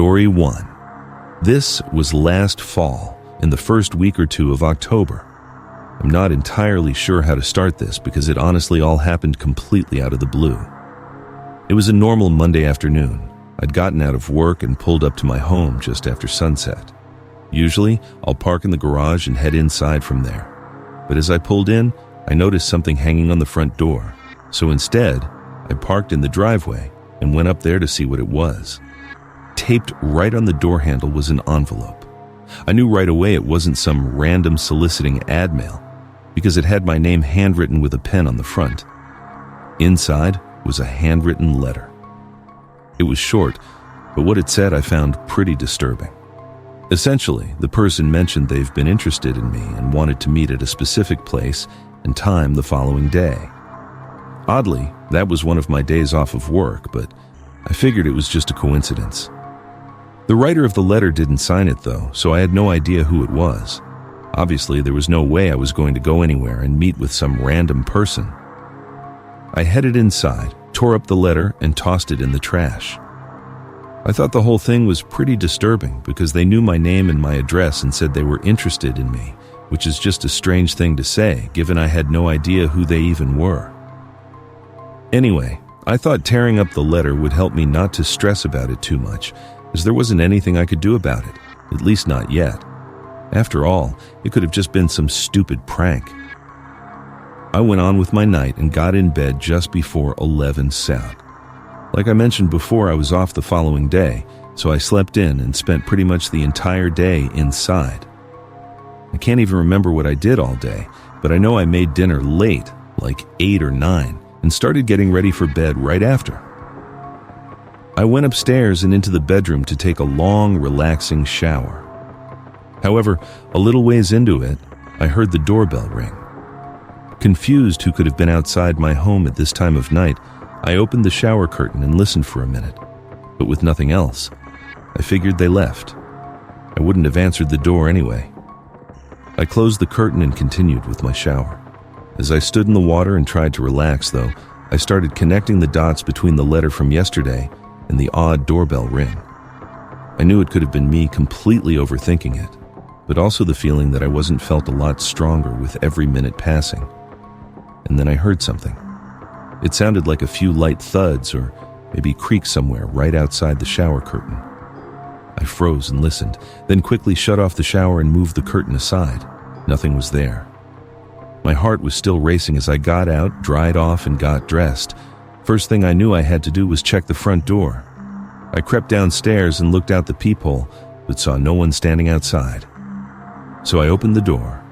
Story 1. This was last fall, in the first week or two of October. I'm not entirely sure how to start this because it honestly all happened completely out of the blue. It was a normal Monday afternoon. I'd gotten out of work and pulled up to my home just after sunset. Usually, I'll park in the garage and head inside from there. But as I pulled in, I noticed something hanging on the front door. So instead, I parked in the driveway and went up there to see what it was. Taped right on the door handle was an envelope. I knew right away it wasn't some random soliciting ad mail because it had my name handwritten with a pen on the front. Inside was a handwritten letter. It was short, but what it said I found pretty disturbing. Essentially, the person mentioned they've been interested in me and wanted to meet at a specific place and time the following day. Oddly, that was one of my days off of work, but I figured it was just a coincidence. The writer of the letter didn't sign it though, so I had no idea who it was. Obviously, there was no way I was going to go anywhere and meet with some random person. I headed inside, tore up the letter, and tossed it in the trash. I thought the whole thing was pretty disturbing because they knew my name and my address and said they were interested in me, which is just a strange thing to say, given I had no idea who they even were. Anyway, I thought tearing up the letter would help me not to stress about it too much, as there wasn't anything I could do about it, at least not yet. After all, it could have just been some stupid prank. I went on with my night and got in bed just before 11 sound. Like I mentioned before, I was off the following day, so I slept in and spent pretty much the entire day inside. I can't even remember what I did all day, but I know I made dinner late, like 8 or 9, and started getting ready for bed right after. I went upstairs and into the bedroom to take a long, relaxing shower. However, a little ways into it, I heard the doorbell ring. Confused who could have been outside my home at this time of night, I opened the shower curtain and listened for a minute, but with nothing else. I figured they left. I wouldn't have answered the door anyway. I closed the curtain and continued with my shower. As I stood in the water and tried to relax, though, I started connecting the dots between the letter from yesterday and the odd doorbell ring. I knew it could have been me completely overthinking it, but also the feeling that I wasn't felt a lot stronger with every minute passing. And then I heard something. It sounded like a few light thuds or maybe creaks somewhere right outside the shower curtain. I froze and listened, then quickly shut off the shower and moved the curtain aside. Nothing was there. My heart was still racing as I got out, dried off, and got dressed. First thing I knew I had to do was check the front door. I crept downstairs and looked out the peephole, but saw no one standing outside. So I opened the door.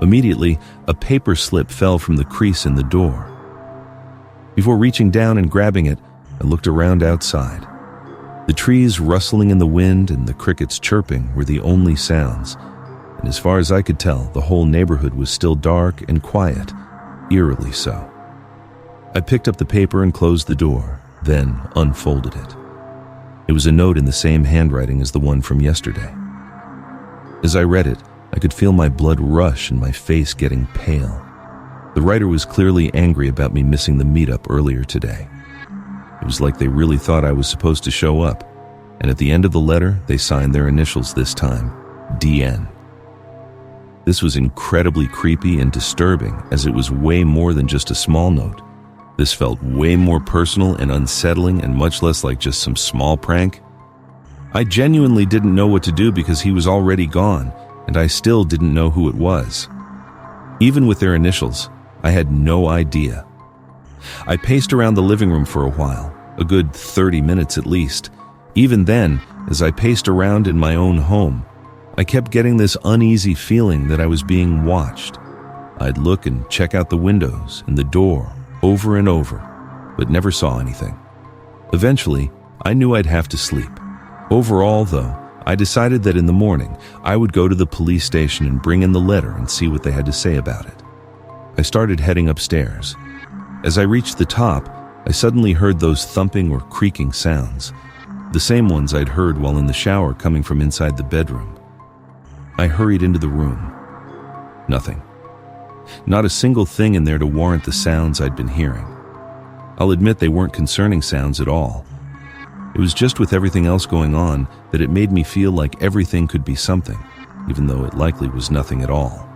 Immediately, a paper slip fell from the crease in the door. Before reaching down and grabbing it, I looked around outside. The trees rustling in the wind and the crickets chirping were the only sounds, and as far as I could tell, the whole neighborhood was still dark and quiet, eerily so. I picked up the paper and closed the door, then unfolded it. It was a note in the same handwriting as the one from yesterday. As I read it, I could feel my blood rush and my face getting pale. The writer was clearly angry about me missing the meetup earlier today. It was like they really thought I was supposed to show up, and at the end of the letter, they signed their initials this time, DN. This was incredibly creepy and disturbing, as it was way more than just a small note. This felt way more personal and unsettling and much less like just some small prank. I genuinely didn't know what to do because he was already gone, and I still didn't know who it was. Even with their initials, I had no idea. I paced around the living room for a while, a good 30 minutes at least. Even then, as I paced around in my own home, I kept getting this uneasy feeling that I was being watched. I'd look and check out the windows and the door over and over, but never saw anything. Eventually, I knew I'd have to sleep. Overall, though, I decided that in the morning, I would go to the police station and bring in the letter and see what they had to say about it. I started heading upstairs. As I reached the top, I suddenly heard those thumping or creaking sounds, the same ones I'd heard while in the shower coming from inside the bedroom. I hurried into the room. Nothing. Not a single thing in there to warrant the sounds I'd been hearing. I'll admit they weren't concerning sounds at all. It was just with everything else going on that it made me feel like everything could be something, even though it likely was nothing at all.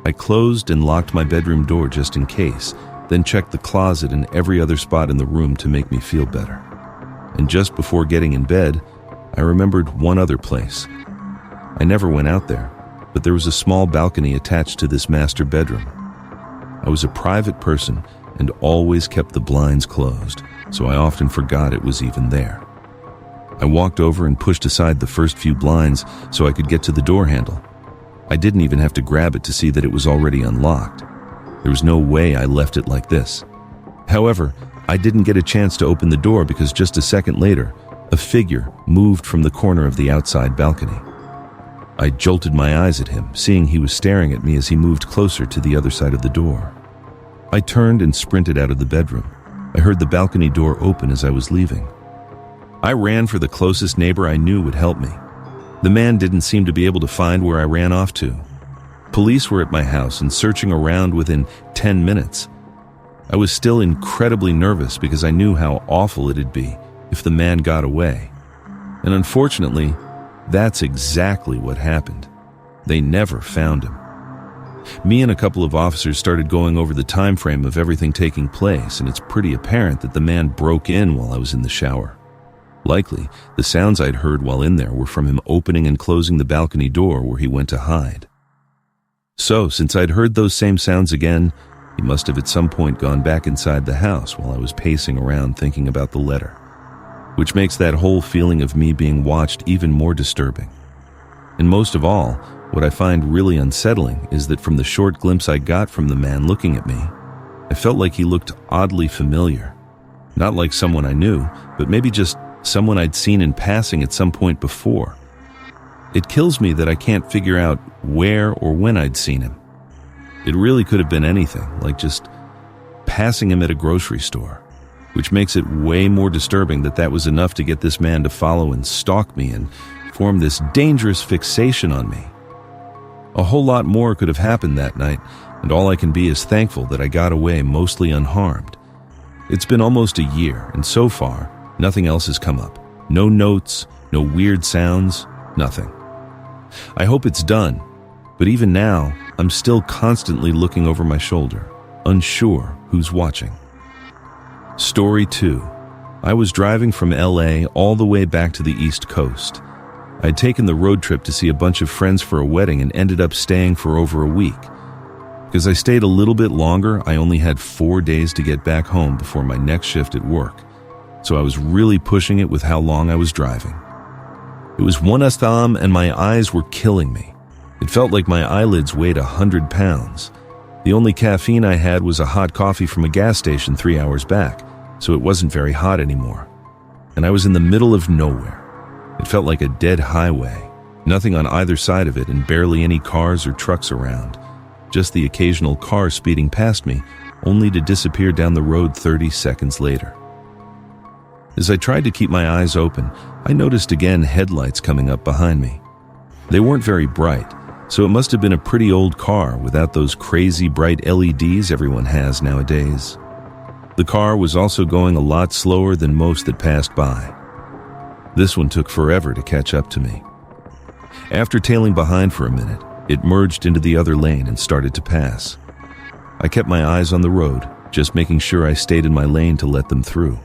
I closed and locked my bedroom door just in case, then checked the closet and every other spot in the room to make me feel better. And just before getting in bed, I remembered one other place. I never went out there, but there was a small balcony attached to this master bedroom. I was a private person and always kept the blinds closed, so I often forgot it was even there. I walked over and pushed aside the first few blinds so I could get to the door handle. I didn't even have to grab it to see that it was already unlocked. There was no way I left it like this. However, I didn't get a chance to open the door because just a second later, a figure moved from the corner of the outside balcony. I jolted my eyes at him, seeing he was staring at me as he moved closer to the other side of the door. I turned and sprinted out of the bedroom. I heard the balcony door open as I was leaving. I ran for the closest neighbor I knew would help me. The man didn't seem to be able to find where I ran off to. Police were at my house and searching around within 10 minutes. I was still incredibly nervous because I knew how awful it'd be if the man got away. And unfortunately, that's exactly what happened. They never found him. Me and a couple of officers started going over the time frame of everything taking place, and it's pretty apparent that the man broke in while I was in the shower. Likely, the sounds I'd heard while in there were from him opening and closing the balcony door where he went to hide. So, since I'd heard those same sounds again, he must have at some point gone back inside the house while I was pacing around thinking about the letter, which makes that whole feeling of me being watched even more disturbing. And most of all, what I find really unsettling is that from the short glimpse I got from the man looking at me, I felt like he looked oddly familiar. Not like someone I knew, but maybe just someone I'd seen in passing at some point before. It kills me that I can't figure out where or when I'd seen him. It really could have been anything, like just passing him at a grocery store, which makes it way more disturbing that that was enough to get this man to follow and stalk me and form this dangerous fixation on me. A whole lot more could have happened that night, and all I can be is thankful that I got away mostly unharmed. It's been almost a year, and so far, nothing else has come up. No notes, no weird sounds, nothing. I hope it's done, but even now, I'm still constantly looking over my shoulder, unsure who's watching. Story 2. I was driving from LA all the way back to the East Coast. I'd taken the road trip to see a bunch of friends for a wedding and ended up staying for over a week. Because I stayed a little bit longer, I only had 4 days to get back home before my next shift at work. So I was really pushing it with how long I was driving. It was 1 a.m. and my eyes were killing me. It felt like my eyelids weighed 100 pounds. The only caffeine I had was a hot coffee from a gas station 3 hours back, so it wasn't very hot anymore. And I was in the middle of nowhere. It felt like a dead highway, nothing on either side of it and barely any cars or trucks around. Just the occasional car speeding past me, only to disappear down the road 30 seconds later. As I tried to keep my eyes open, I noticed again headlights coming up behind me. They weren't very bright, so it must have been a pretty old car without those crazy bright LEDs everyone has nowadays. The car was also going a lot slower than most that passed by. This one took forever to catch up to me. After tailing behind for a minute, it merged into the other lane and started to pass. I kept my eyes on the road, just making sure I stayed in my lane to let them through.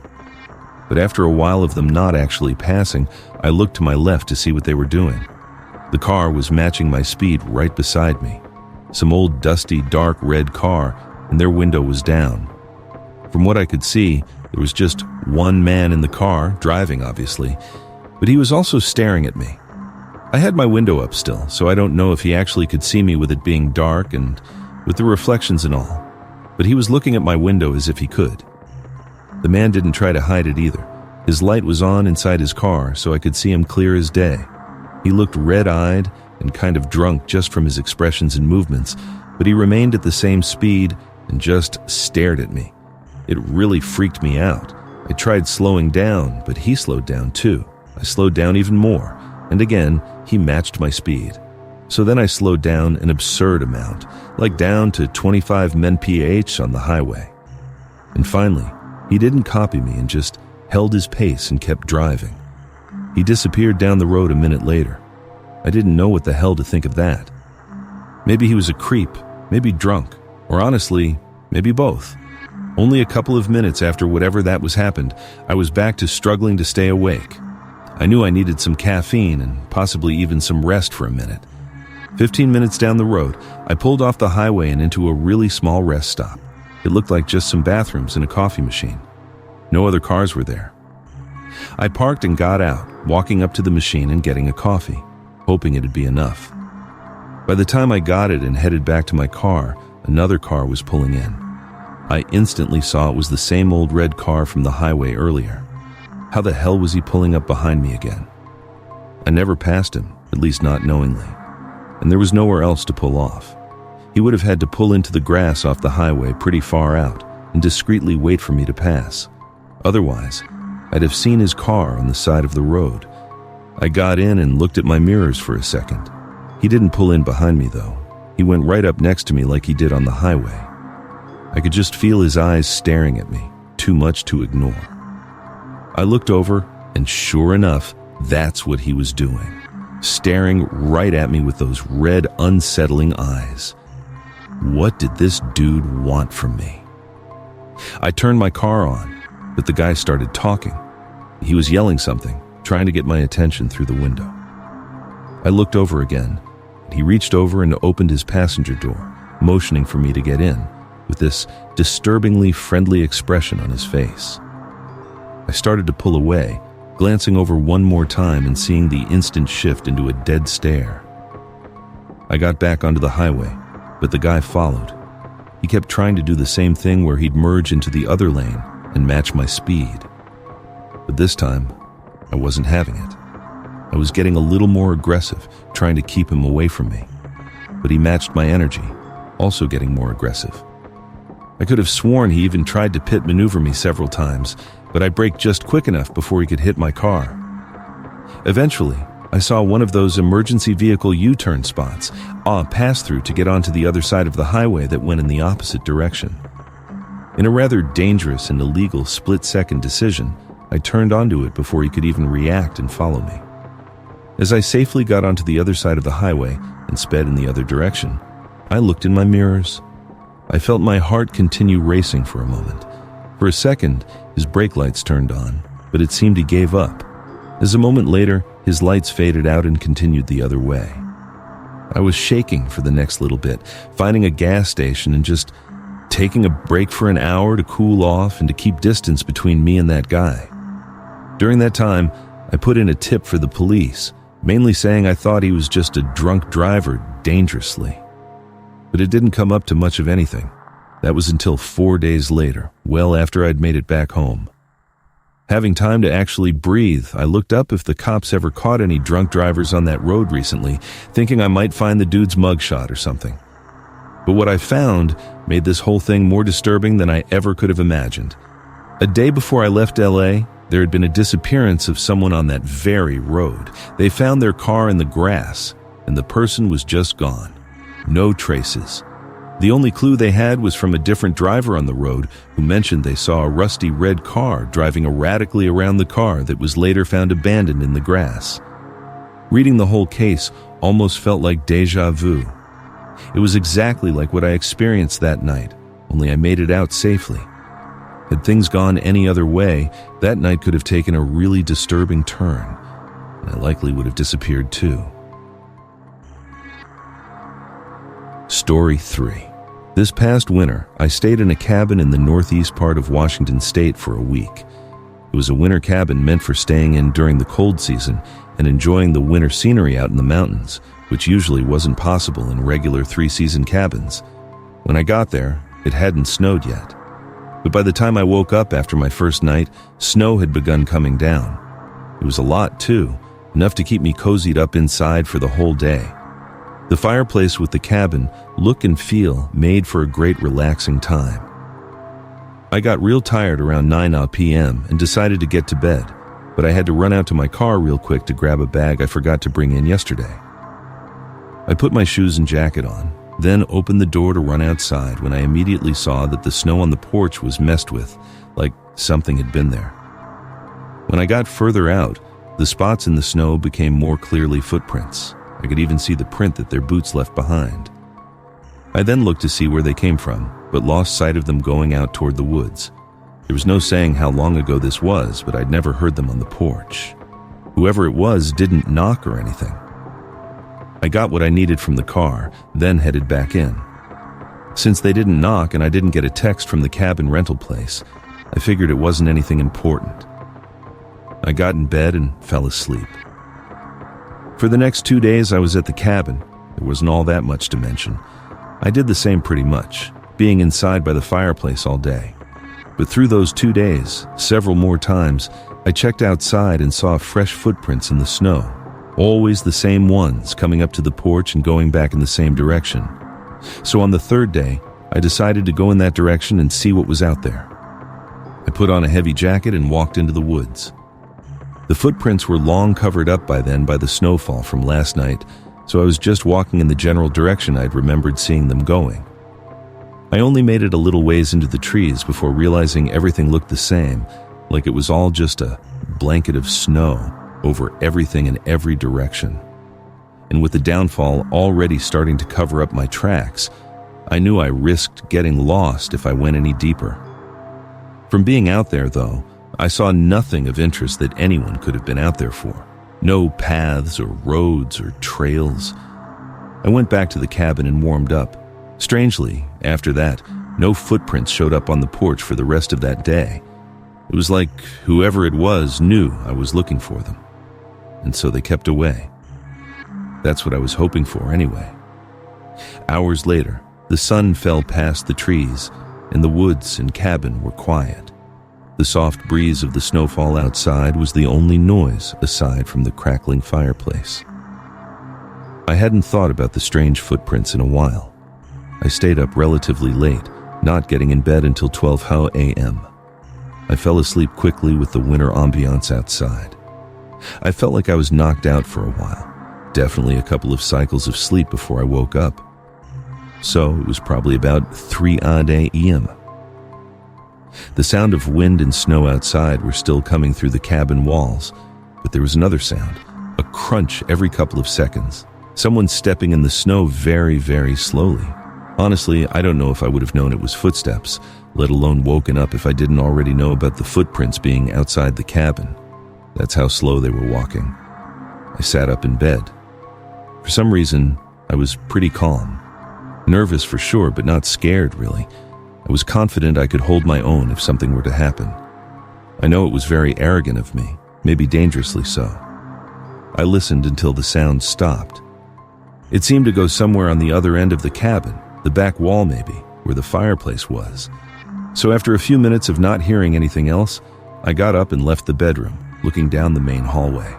But after a while of them not actually passing, I looked to my left to see what they were doing. The car was matching my speed right beside me. Some old dusty dark red car, and their window was down. From what I could see, there was just one man in the car, driving obviously, but he was also staring at me. I had my window up still, so I don't know if he actually could see me with it being dark and with the reflections and all, but he was looking at my window as if he could. The man didn't try to hide it either. His light was on inside his car, so I could see him clear as day. He looked red-eyed and kind of drunk just from his expressions and movements, but he remained at the same speed and just stared at me. It really freaked me out. I tried slowing down, but he slowed down too. I slowed down even more, and again, he matched my speed. So then I slowed down an absurd amount, like down to 25 mph on the highway. And finally, he didn't copy me and just held his pace and kept driving. He disappeared down the road a minute later. I didn't know what the hell to think of that. Maybe he was a creep, maybe drunk, or honestly, maybe both. Only a couple of minutes after whatever that was happened, I was back to struggling to stay awake. I knew I needed some caffeine and possibly even some rest for a minute. 15 minutes down the road, I pulled off the highway and into a really small rest stop. It looked like just some bathrooms and a coffee machine. No other cars were there. I parked and got out, walking up to the machine and getting a coffee, hoping it'd be enough. By the time I got it and headed back to my car, another car was pulling in. I instantly saw it was the same old red car from the highway earlier. How the hell was he pulling up behind me again? I never passed him, at least not knowingly, and there was nowhere else to pull off. He would have had to pull into the grass off the highway pretty far out and discreetly wait for me to pass. Otherwise, I'd have seen his car on the side of the road. I got in and looked at my mirrors for a second. He didn't pull in behind me, though. He went right up next to me like he did on the highway. I could just feel his eyes staring at me, too much to ignore. I looked over, and sure enough, that's what he was doing. Staring right at me with those red, unsettling eyes. What did this dude want from me? I turned my car on, but the guy started talking. He was yelling something, trying to get my attention through the window. I looked over again, and he reached over and opened his passenger door, motioning for me to get in, with this disturbingly friendly expression on his face. I started to pull away, glancing over one more time and seeing the instant shift into a dead stare. I got back onto the highway, but the guy followed. He kept trying to do the same thing where he'd merge into the other lane and match my speed. But this time, I wasn't having it. I was getting a little more aggressive, trying to keep him away from me. But he matched my energy, also getting more aggressive. I could have sworn he even tried to pit maneuver me several times, but I braked just quick enough before he could hit my car. Eventually, I saw one of those emergency vehicle U-turn spots, pass through to get onto the other side of the highway that went in the opposite direction. In a rather dangerous and illegal split-second decision, I turned onto it before he could even react and follow me. As I safely got onto the other side of the highway and sped in the other direction, I looked in my mirrors. I felt my heart continue racing for a moment. For a second, his brake lights turned on, but it seemed he gave up. As a moment later, his lights faded out and continued the other way. I was shaking for the next little bit, finding a gas station and just taking a break for an hour to cool off and to keep distance between me and that guy. During that time, I put in a tip for the police, mainly saying I thought he was just a drunk driver dangerously. But it didn't come up to much of anything. That was until 4 days later, well after I'd made it back home. Having time to actually breathe, I looked up if the cops ever caught any drunk drivers on that road recently, thinking I might find the dude's mugshot or something. But what I found made this whole thing more disturbing than I ever could have imagined. A day before I left LA, there had been a disappearance of someone on that very road. They found their car in the grass, and the person was just gone. No traces. The only clue they had was from a different driver on the road who mentioned they saw a rusty red car driving erratically around the car that was later found abandoned in the grass. Reading the whole case almost felt like déjà vu. It was exactly like what I experienced that night, only I made it out safely. Had things gone any other way, that night could have taken a really disturbing turn, and I likely would have disappeared too. Story 3. This past winter, I stayed in a cabin in the northeast part of Washington state for a week. It was a winter cabin meant for staying in during the cold season and enjoying the winter scenery out in the mountains, which usually wasn't possible in regular 3-season cabins. When I got there, it hadn't snowed yet. But by the time I woke up after my first night, snow had begun coming down. It was a lot too, enough to keep me cozied up inside for the whole day. The fireplace with the cabin, look and feel, made for a great relaxing time. I got real tired around 9 p.m. and decided to get to bed, but I had to run out to my car real quick to grab a bag I forgot to bring in yesterday. I put my shoes and jacket on, then opened the door to run outside when I immediately saw that the snow on the porch was messed with, like something had been there. When I got further out, the spots in the snow became more clearly footprints. I could even see the print that their boots left behind. I then looked to see where they came from, but lost sight of them going out toward the woods. There was no saying how long ago this was, but I'd never heard them on the porch. Whoever it was didn't knock or anything. I got what I needed from the car, then headed back in. Since they didn't knock and I didn't get a text from the cabin rental place, I figured it wasn't anything important. I got in bed and fell asleep. For the next 2 days I was at the cabin. There wasn't all that much to mention. I did the same pretty much, being inside by the fireplace all day. But through those 2 days, several more times, I checked outside and saw fresh footprints in the snow. Always the same ones, coming up to the porch and going back in the same direction. So on the third day, I decided to go in that direction and see what was out there. I put on a heavy jacket and walked into the woods. The footprints were long covered up by then by the snowfall from last night, so I was just walking in the general direction I'd remembered seeing them going. I only made it a little ways into the trees before realizing everything looked the same, like it was all just a blanket of snow over everything in every direction. And with the downfall already starting to cover up my tracks, I knew I risked getting lost if I went any deeper. From being out there, though, I saw nothing of interest that anyone could have been out there for. No paths or roads or trails. I went back to the cabin and warmed up. Strangely, after that, no footprints showed up on the porch for the rest of that day. It was like whoever it was knew I was looking for them, and so they kept away. That's what I was hoping for anyway. Hours later, the sun fell past the trees, and the woods and cabin were quiet. The soft breeze of the snowfall outside was the only noise aside from the crackling fireplace. I hadn't thought about the strange footprints in a while. I stayed up relatively late, not getting in bed until 12 a.m. I fell asleep quickly with the winter ambiance outside. I felt like I was knocked out for a while, definitely a couple of cycles of sleep before I woke up. So it was probably about 3 a.m. The sound of wind and snow outside were still coming through the cabin walls, but there was another sound, a crunch every couple of seconds. Someone stepping in the snow very, very slowly. Honestly, I don't know if I would have known it was footsteps, let alone woken up if I didn't already know about the footprints being outside the cabin. That's how slow they were walking. I sat up in bed. For some reason, I was pretty calm. Nervous for sure, but not scared, really. I was confident I could hold my own if something were to happen. I know it was very arrogant of me, maybe dangerously so. I listened until the sound stopped. It seemed to go somewhere on the other end of the cabin, the back wall maybe, where the fireplace was. So after a few minutes of not hearing anything else, I got up and left the bedroom, looking down the main hallway.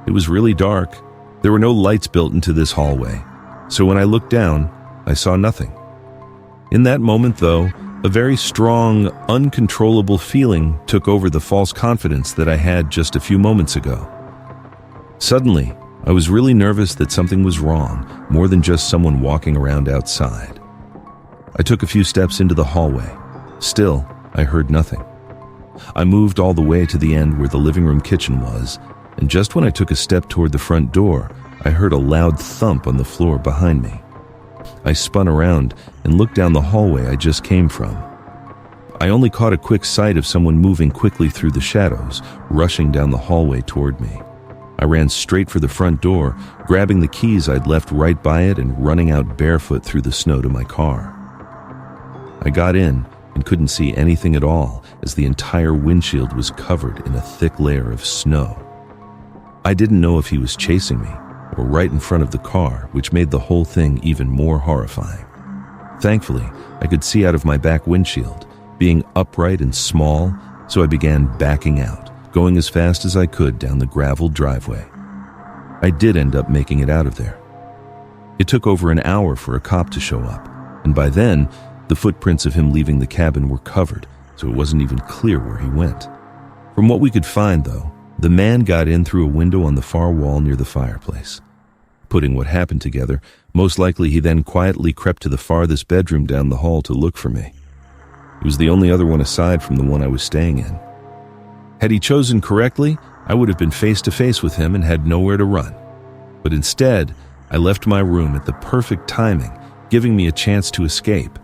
It was really dark. There were no lights built into this hallway, so when I looked down, I saw nothing. In that moment, though, a very strong, uncontrollable feeling took over the false confidence that I had just a few moments ago. Suddenly, I was really nervous that something was wrong, more than just someone walking around outside. I took a few steps into the hallway. Still, I heard nothing. I moved all the way to the end where the living room kitchen was, and just when I took a step toward the front door, I heard a loud thump on the floor behind me. I spun around and looked down the hallway I just came from. I only caught a quick sight of someone moving quickly through the shadows, rushing down the hallway toward me. I ran straight for the front door, grabbing the keys I'd left right by it and running out barefoot through the snow to my car. I got in and couldn't see anything at all as the entire windshield was covered in a thick layer of snow. I didn't know if he was chasing me or right in front of the car, which made the whole thing even more horrifying. Thankfully, I could see out of my back windshield, being upright and small, so I began backing out, going as fast as I could down the graveled driveway. I did end up making it out of there. It took over an hour for a cop to show up, and by then, the footprints of him leaving the cabin were covered, so it wasn't even clear where he went. From what we could find, though, the man got in through a window on the far wall near the fireplace. Putting what happened together, most likely he then quietly crept to the farthest bedroom down the hall to look for me. It was the only other one aside from the one I was staying in. Had he chosen correctly, I would have been face to face with him and had nowhere to run. But instead, I left my room at the perfect timing, giving me a chance to escape.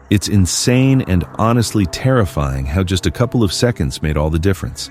It's insane and honestly terrifying how just a couple of seconds made all the difference.